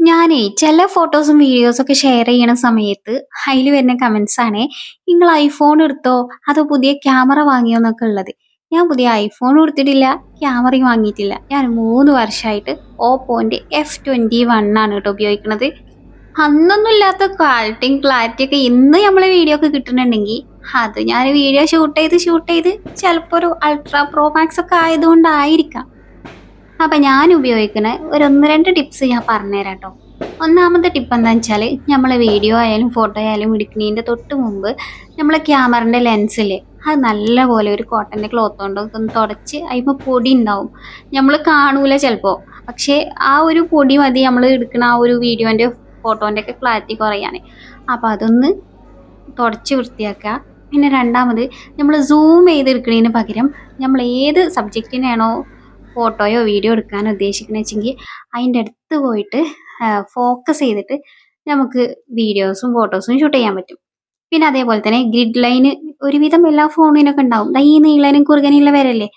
ഞാനേ ചില ഫോട്ടോസും വീഡിയോസൊക്കെ ഷെയർ ചെയ്യണ സമയത്ത് അതില് വരുന്ന കമന്റ്സ് ആണേ, നിങ്ങൾ ഐഫോൺ എടുത്തോ അതോ പുതിയ ക്യാമറ വാങ്ങിയോ എന്നൊക്കെ ഉള്ളത്. ഞാൻ പുതിയ ഐഫോൺ എടുത്തിട്ടില്ല, ക്യാമറയും വാങ്ങിയിട്ടില്ല. ഞാൻ 3 വർഷമായിട്ട് ഓപ്പോന്റെ F21 ആണ് കേട്ടോ ഉപയോഗിക്കുന്നത്. അന്നൊന്നും ഇല്ലാത്ത ക്വാളിറ്റിയും ക്ലാരിറ്റി ഒക്കെ ഇന്ന് നമ്മളെ വീഡിയോ ഒക്കെ കിട്ടുന്നുണ്ടെങ്കിൽ അത് ഞാൻ വീഡിയോ ഷൂട്ട് ചെയ്ത് ചിലപ്പോൾ ഒരു അൾട്രാ പ്രോ മാക്സ് ഒക്കെ ആയതുകൊണ്ടായിരിക്കാം. അപ്പൊ ഞാൻ ഉപയോഗിക്കുന്ന ഒരു ഒന്ന് രണ്ട് ടിപ്സ് ഞാൻ പറഞ്ഞുതരാം കേട്ടോ. ഒന്നാമത്തെ ടിപ്പ് എന്താണെന്ന് വെച്ചാൽ, നമ്മളെ വീഡിയോ ആയാലും ഫോട്ടോ ആയാലും എടുക്കുന്നതിൻ്റെ തൊട്ട് മുമ്പ് നമ്മളെ ക്യാമറൻ്റെ ലെൻസില്ലേ, അത് നല്ലപോലെ ഒരു കോട്ടൻ്റെ ക്ലോത്ത് കൊണ്ടൊക്കെ ഒന്ന് തുടച്ച് അതിപ്പോൾ പൊടി ഉണ്ടാവും, നമ്മൾ കാണൂല ചിലപ്പോൾ. പക്ഷേ ആ ഒരു പൊടി മതി നമ്മൾ എടുക്കുന്ന ആ ഒരു വീഡിയോൻ്റെ ഫോട്ടോൻ്റെ ഒക്കെ ക്ലാരിറ്റി കുറയാൻ. അപ്പോൾ അതൊന്ന് തുടച്ച് വൃത്തിയാക്കുക. പിന്നെ രണ്ടാമത്, നമ്മൾ സൂം ചെയ്തെടുക്കുന്നതിന് പകരം നമ്മൾ ഏത് സബ്ജക്റ്റിനാണോ ഫോട്ടോയോ വീഡിയോ എടുക്കാൻ ഉദ്ദേശിക്കുന്നത് വെച്ചെങ്കിൽ അതിൻ്റെ അടുത്ത് പോയിട്ട് ഫോക്കസ് ചെയ്തിട്ട് നമുക്ക് വീഡിയോസും ഫോട്ടോസും ഷൂട്ട് ചെയ്യാൻ പറ്റും. പിന്നെ അതേപോലെ തന്നെ ഗ്രിഡ് ലൈന് ഒരുവിധം എല്ലാ ഫോണിനൊക്കെ ഉണ്ടാവും. ദാ ഈ നീളനും കുറുകനുള്ള വരല്ലേ,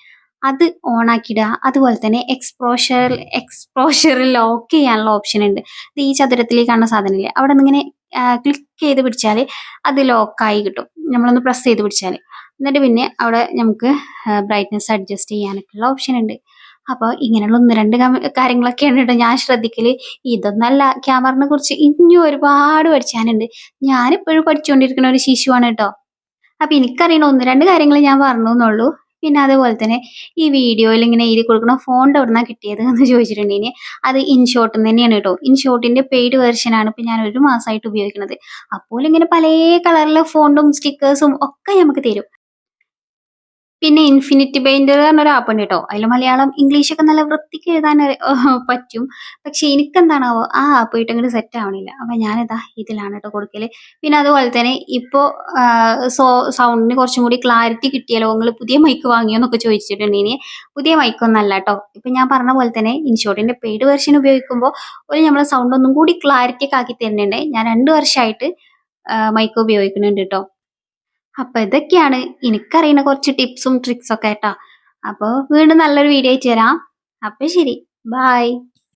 അത് ഓൺ ആക്കിയിടുക. അതുപോലെ തന്നെ എക്സ്പ്രോഷർ ലോക്ക് ചെയ്യാനുള്ള ഓപ്ഷൻ ഉണ്ട്. ഇത് ഈ ചതുരത്തിലേക്ക് കാണുന്ന സാധനമില്ലേ, അവിടെ നിന്ന് ഇങ്ങനെ ക്ലിക്ക് ചെയ്ത് പിടിച്ചാൽ അത് ലോക്കായി കിട്ടും. നമ്മളൊന്ന് പ്രസ് ചെയ്ത് പിടിച്ചാൽ, എന്നിട്ട് പിന്നെ അവിടെ നമുക്ക് ബ്രൈറ്റ്നസ് അഡ്ജസ്റ്റ് ചെയ്യാനൊക്കെയുള്ള ഓപ്ഷൻ ഉണ്ട്. അപ്പോൾ ഇങ്ങനെയുള്ള ഒന്ന് രണ്ട് കാര്യങ്ങളൊക്കെയാണ് കേട്ടോ ഞാൻ ശ്രദ്ധിക്കല്. ഇതൊന്നല്ല, ക്യാമറനെ കുറിച്ച് ഇനിയും ഒരുപാട് പഠിച്ചാനുണ്ട്. ഞാനിപ്പോഴും പഠിച്ചുകൊണ്ടിരിക്കുന്ന ഒരു ശിശുവാണ് കേട്ടോ. അപ്പൊ എനിക്കറിയണ ഒന്ന് രണ്ട് കാര്യങ്ങൾ ഞാൻ പറഞ്ഞു എന്നുള്ളൂ. പിന്നെ അതുപോലെ തന്നെ ഈ വീഡിയോയിൽ ഇങ്ങനെ എഴുതി കൊടുക്കുന്ന ഫോണിൻ്റെ എവിടുന്നാ കിട്ടിയത് എന്ന് ചോദിച്ചിട്ടുണ്ടെങ്കിൽ അത് ഇൻഷോട്ടിൽ നിന്ന് തന്നെയാണ് കേട്ടോ. ഇൻഷോട്ടിന്റെ പെയ്ഡ് വെർഷനാണ് ഇപ്പൊ ഞാൻ 1 മാസമായിട്ട് ഉപയോഗിക്കുന്നത്. അപ്പോൾ ഇങ്ങനെ പല കളറിലെ ഫോണ്ടും സ്റ്റിക്കേഴ്സും ഒക്കെ നമുക്ക് തരും. പിന്നെ ഇൻഫിനിറ്റി പെയിന്റർ പറഞ്ഞൊരു ആപ്പ് ഉണ്ട് കേട്ടോ. അതിൽ മലയാളം ഇംഗ്ലീഷൊക്കെ നല്ല വൃത്തിക്ക് എഴുതാൻ പറ്റും. പക്ഷെ എനിക്കെന്താണാവോ ആ ആപ്പ് ആയിട്ട് അങ്ങോട്ട് സെറ്റ് ആവണില്ല. അപ്പൊ ഞാനിതാ ഇതിലാണ് കേട്ടോ കൊടുക്കല്. പിന്നെ അതുപോലെ തന്നെ ഇപ്പോ സൗണ്ടിന് കുറച്ചും കൂടി ക്ലാരിറ്റി കിട്ടിയാലോ, നിങ്ങൾ പുതിയ മൈക്ക് വാങ്ങിയോ എന്നൊക്കെ ചോദിച്ചിട്ടുണ്ടെങ്കിൽ പുതിയ മൈക്കൊന്നും അല്ല കേട്ടോ. ഇപ്പൊ ഞാൻ പറഞ്ഞ പോലെ തന്നെ ഇൻഷോട്ടിന്റെ പെയ്ഡ് വെർഷൻ ഉപയോഗിക്കുമ്പോൾ ഒരു നമ്മളെ സൗണ്ട് ഒന്നും കൂടി ക്ലാരിറ്റി ഒക്കെ ആക്കി തരുന്നുണ്ട്. ഞാൻ 2 വർഷമായിട്ട് മൈക്ക് ഉപയോഗിക്കുന്നുണ്ട് കേട്ടോ. അപ്പൊ ഇതൊക്കെയാണ് എനിക്കറിയുന്ന കുറച്ച് ടിപ്സും ട്രിക്സും ഒക്കെ കേട്ടോ. അപ്പോൾ വീണ്ടും നല്ലൊരു വീഡിയോ ആയിട്ട് തരാം. അപ്പൊ ശരി, ബൈ.